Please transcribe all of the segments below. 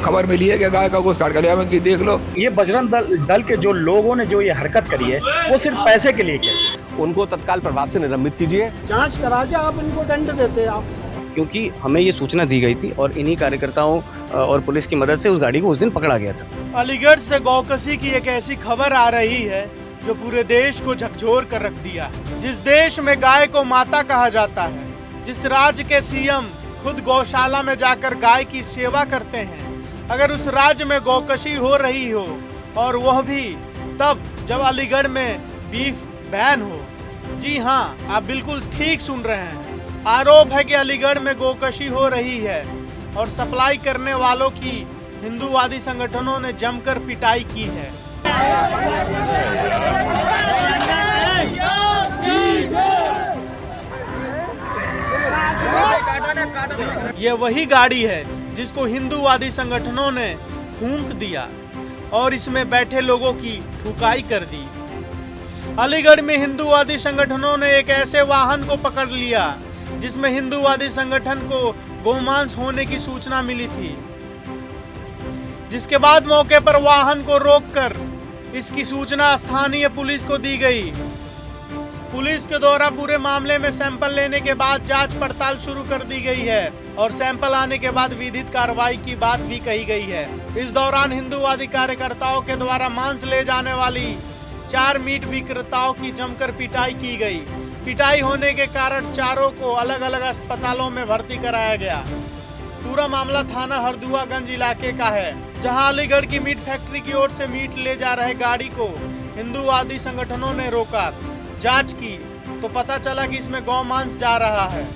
खबर मिली है कि गाय का गोश्त काट कर लिया कि देख लो। ये बजरंग दल के जो लोगों ने जो ये हरकत करी है वो सिर्फ पैसे के लिए किया। उनको तत्काल प्रभाव से निलंबित कीजिए। जांच करा के आप इनको दंड देते आप, क्योंकि हमें ये सूचना दी गई थी और इन्हीं कार्यकर्ताओं और पुलिस की मदद से उस गाड़ी को उस दिन पकड़ा गया था। अलीगढ़ से गौकशी की एक ऐसी खबर आ रही है जो पूरे देश को झकझोर कर रख दिया है। जिस देश में गाय को माता कहा जाता है, जिस राज्य के सीएम खुद गौशाला में जाकर गाय की सेवा करते हैं, अगर उस राज्य में गौकशी हो रही हो और वह भी तब जब अलीगढ़ में बीफ बैन हो। जी हाँ, आप बिल्कुल ठीक सुन रहे हैं। आरोप है कि अलीगढ़ में गौकशी हो रही है और सप्लाई करने वालों की हिंदूवादी संगठनों ने जमकर पिटाई की है। ये वही गाड़ी है जिसको हिंदूवादी संगठनों ने फूंक दिया और इसमें बैठे लोगों की ठुकाई कर दी। अलीगढ़ में हिंदूवादी संगठनों ने एक ऐसे वाहन को पकड़ लिया जिसमें हिंदूवादी संगठन को गोमांस होने की सूचना मिली थी, जिसके बाद मौके पर वाहन को रोककर इसकी सूचना स्थानीय पुलिस को दी गई। पुलिस के द्वारा पूरे मामले में सैंपल लेने के बाद जांच पड़ताल शुरू कर दी गई है और सैंपल आने के बाद विधिक कार्रवाई की बात भी कही गई है। इस दौरान हिंदूवादी कार्यकर्ताओं के द्वारा मांस ले जाने वाली 4 मीट विक्रेताओं की जमकर पिटाई की गई। पिटाई होने के कारण चारों को अलग अलग अस्पतालों में भर्ती कराया गया। पूरा मामला थाना हरदुआगंज इलाके का है, जहां अलीगढ़ की मीट फैक्ट्री की ओर से मीट ले जा रहे गाड़ी को हिंदूवादी संगठनों ने रोका। जांच की तो पता चला कि इसमें गौ मांस जा रहा है।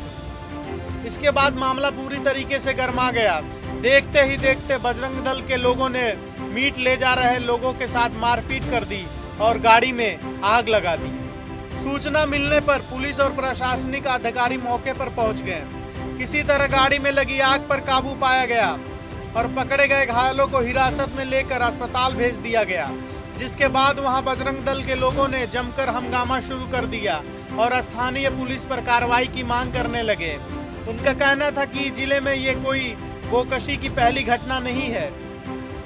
इसके बाद मामला पूरी तरीके से गर्मा गया। देखते ही देखते बजरंग दल के लोगों ने मीट ले जा रहे लोगों के साथ मारपीट कर दी और गाड़ी में आग लगा दी। सूचना मिलने पर पुलिस और प्रशासनिक अधिकारी मौके पर पहुंच गए। किसी तरह गाड़ी में लगी आग पर काबू पाया गया और पकड़े गए घायलों को हिरासत में लेकर अस्पताल भेज दिया गया, जिसके बाद वहां बजरंग दल के लोगों ने जमकर हंगामा शुरू कर दिया और स्थानीय पुलिस पर कार्रवाई की मांग करने लगे। उनका कहना था कि जिले में ये कोई गोकशी की पहली घटना नहीं है,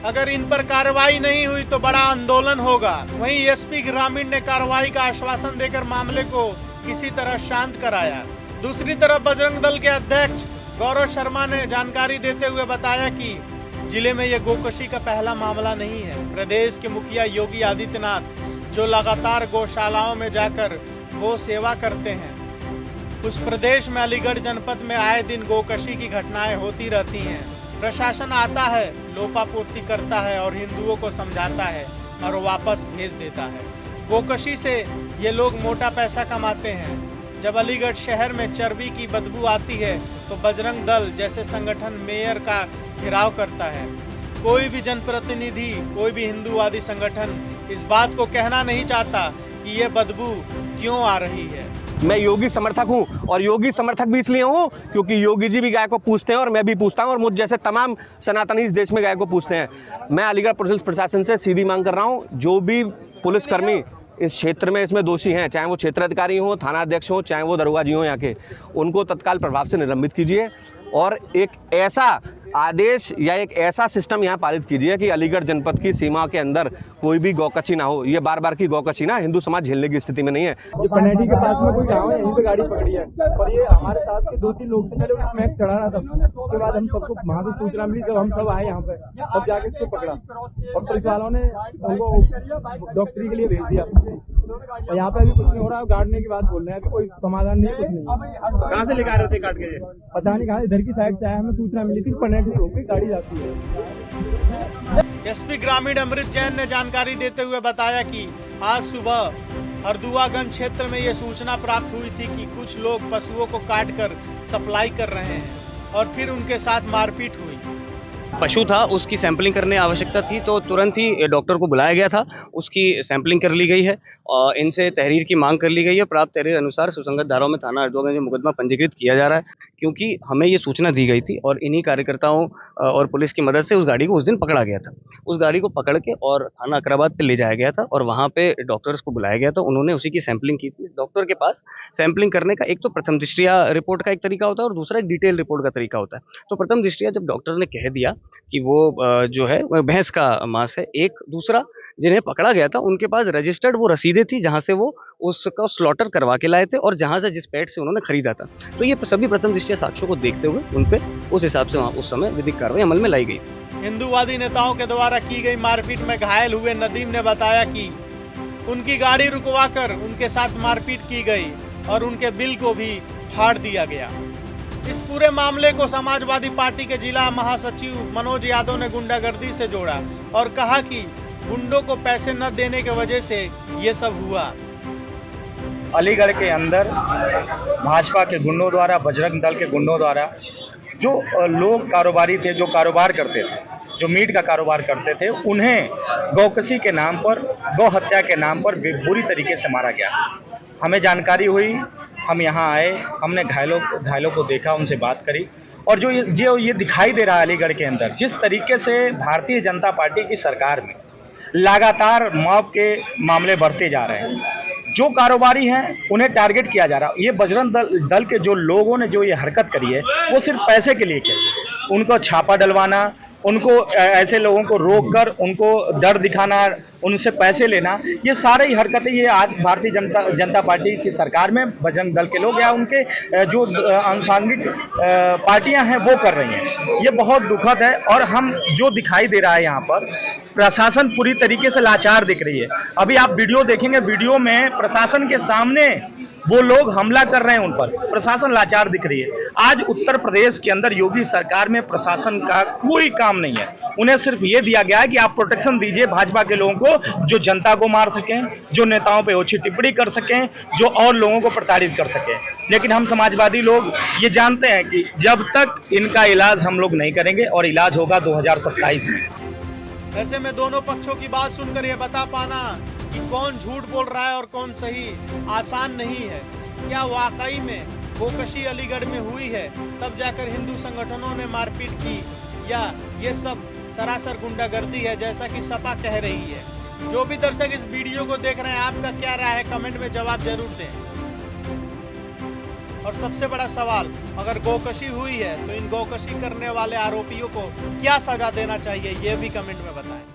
अगर इन पर कार्रवाई नहीं हुई तो बड़ा आंदोलन होगा। वहीं एसपी ग्रामीण ने कार्रवाई का आश्वासन देकर मामले को किसी तरह शांत कराया। दूसरी तरफ बजरंग दल के अध्यक्ष गौरव शर्मा ने जानकारी देते हुए बताया कि जिले में यह गोकशी का पहला मामला नहीं है। प्रदेश के मुखिया योगी आदित्यनाथ जो लगातार गौशालाओं में जाकर गौ सेवा करते हैं, उस प्रदेश में अलीगढ़ जनपद में आए दिन गोकशी की घटनाएं होती रहती हैं। प्रशासन आता है, लोपापोती करता है और हिंदुओं को समझाता है और वापस भेज देता है। गोकशी से ये लोग मोटा पैसा कमाते हैं। जब अलीगढ़ शहर में चर्बी की बदबू आती है तो बजरंग दल जैसे संगठन मेयर का घेराव करता है। कोई भी जनप्रतिनिधि, कोई भी हिंदूवादी संगठन इस बात को कहना नहीं चाहता कि ये बदबू क्यों आ रही है। मैं योगी समर्थक हूं और योगी समर्थक भी इसलिए हूं क्योंकि योगी जी भी गाय को पूछते हैं और मैं भी पूछता हूं और मुझ जैसे तमाम सनातनी इस देश में गाय को पूछते हैं। मैं अलीगढ़ पुलिस प्रशासन से सीधी मांग कर रहा हूं, जो भी पुलिसकर्मी इस क्षेत्र में इसमें दोषी हैं, चाहे वो क्षेत्र अधिकारी हो, थाना अध्यक्ष हो, चाहे वो दरोगा जी हो यहाँ के, उनको तत्काल प्रभाव से निलंबित कीजिए और एक ऐसा आदेश या एक ऐसा सिस्टम यहाँ पारित कीजिए कि अलीगढ़ जनपद की सीमा के अंदर कोई भी गौकशी ना हो। ये बार बार की गौकशी ना हिंदू समाज झेलने की स्थिति में नहीं है। ये कनेडी के पास में कोई गाँव है, यहीं पे गाड़ी पकड़ी है और ये हमारे साथ के 2-3 लोग थे, पहले उसमें चढ़ा रहा था। उसके बाद हम सबको वहाँ से सूचना मिली, जब हम सब आए यहाँ पे तब जाके इसको पकड़ा और पुलिस वालों ने उनको डॉक्टरी के लिए भेज दिया। और यहाँ पे अभी कुछ नहीं हो रहा है। काटने की बात बोल रहे हैं, अभी कोई समाधान नहीं, कुछ नहीं। कहाँ से लेकर आ रहे थे काट के? पता नहीं कहाँ, इधर की साइड से आया, हमें सूचना मिली थी पनेटी से होकर गाड़ी जाती है। एसपी ग्रामीण अमृत जैन ने जानकारी देते हुए बताया कि आज सुबह हरदुआगंज क्षेत्र में यह सूचना प्राप्त हुई थी कि कुछ लोग पशुओं को काटकर सप्लाई कर रहे हैं और फिर उनके साथ मारपीट हुई। पशु था, उसकी सैंपलिंग करने आवश्यकता थी तो तुरंत ही डॉक्टर को बुलाया गया था, उसकी सैंपलिंग कर ली गई है और इनसे तहरीर की मांग कर ली गई है। प्राप्त तहरीर अनुसार सुसंगत धाराओं में थाना हरदुआगंज में मुकदमा पंजीकृत किया जा रहा है, क्योंकि हमें ये सूचना दी गई थी और इन्हीं कार्यकर्ताओं और पुलिस की मदद से उस गाड़ी को उस दिन पकड़ा गया था। उस गाड़ी को पकड़ के और थाना अकराबाद पे ले जाया गया था और वहाँ पे डॉक्टर्स को बुलाया गया था, उन्होंने उसी की सैंपलिंग की थी। डॉक्टर के पास सैंपलिंग करने का एक तो प्रथम दृष्टया रिपोर्ट का एक तरीका होता है और दूसरा एक डिटेल रिपोर्ट का तरीका होता है। तो प्रथम दृष्टया जब डॉक्टर ने कह दिया कि वो जो है वह भैंस का मांस है। एक दूसरा जिन्हें पकड़ा गया था उनके पास रजिस्टर्ड वो रसीदें थी जहां से वो उसका स्लॉटर करवा के लाए थे और जहां से जिस पेट से उन्होंने खरीदा था। तो ये सभी प्रथम दृष्टया साक्ष्यों को देखते हुए उन पे उस हिसाब से वहाँ उस समय विधिक कार्रवाई अमल में लाई गई थी। हिंदूवादी नेताओं के द्वारा की गई मारपीट में घायल हुए नदीम ने बताया कि उनकी गाड़ी रुकवाकर उनके साथ मारपीट की गई और उनके बिल को भी फाड़ दिया गया। इस पूरे मामले को समाजवादी पार्टी के जिला महासचिव मनोज यादव ने गुंडागर्दी से जोड़ा और कहा कि गुंडों को पैसे न देने की वजह से ये सब हुआ। अलीगढ़ के अंदर भाजपा के गुंडों द्वारा, बजरंग दल के गुंडों द्वारा जो लोग कारोबारी थे, जो कारोबार करते थे, जो मीट का कारोबार करते थे, उन्हें गौकशी के नाम पर, गौ हत्या के नाम पर बुरी तरीके से मारा गया। हमें जानकारी हुई, हम यहाँ आए, हमने घायलों को देखा, उनसे बात करी और जो ये दिखाई दे रहा है अलीगढ़ के अंदर, जिस तरीके से भारतीय जनता पार्टी की सरकार में लगातार मॉब के मामले बढ़ते जा रहे हैं, जो कारोबारी हैं उन्हें टारगेट किया जा रहा है। ये बजरंग दल के जो लोगों ने जो ये हरकत करी है वो सिर्फ पैसे के लिए की। उनको छापा डलवाना, उनको ऐसे लोगों को रोककर उनको डर दिखाना, उनसे पैसे लेना, ये सारे ही हरकतें ये आज भारतीय जनता पार्टी की सरकार में बजरंग दल के लोग या उनके जो आनुषंगिक पार्टियां हैं वो कर रही हैं। ये बहुत दुखद है और हम जो दिखाई दे रहा है यहाँ पर, प्रशासन पूरी तरीके से लाचार दिख रही है। अभी आप वीडियो देखेंगे, वीडियो में प्रशासन के सामने वो लोग हमला कर रहे हैं, उन पर प्रशासन लाचार दिख रही है। आज उत्तर प्रदेश के अंदर योगी सरकार में प्रशासन का कोई काम नहीं है। उन्हें सिर्फ ये दिया गया है कि आप प्रोटेक्शन दीजिए भाजपा के लोगों को, जो जनता को मार सकें, जो नेताओं पे ओछी टिप्पणी कर सकें, जो और लोगों को प्रताड़ित कर सकें। लेकिन हम समाजवादी लोग ये जानते हैं कि जब तक इनका इलाज हम लोग नहीं करेंगे, और इलाज होगा 2027 में। ऐसे में दोनों पक्षों की बात सुनकर यह बता पाना कि कौन झूठ बोल रहा है और कौन सही आसान नहीं है। क्या वाकई में गोकशी अलीगढ़ में हुई है, तब जाकर हिंदू संगठनों ने मारपीट की, या ये सब सरासर गुंडागर्दी है जैसा कि सपा कह रही है? जो भी दर्शक इस वीडियो को देख रहे हैं, आपका क्या राय है कमेंट में जवाब जरूर दें। और सबसे बड़ा सवाल, अगर गोकशी हुई है तो इन गोकशी करने वाले आरोपियों को क्या सजा देना चाहिए, ये भी कमेंट में बताएं।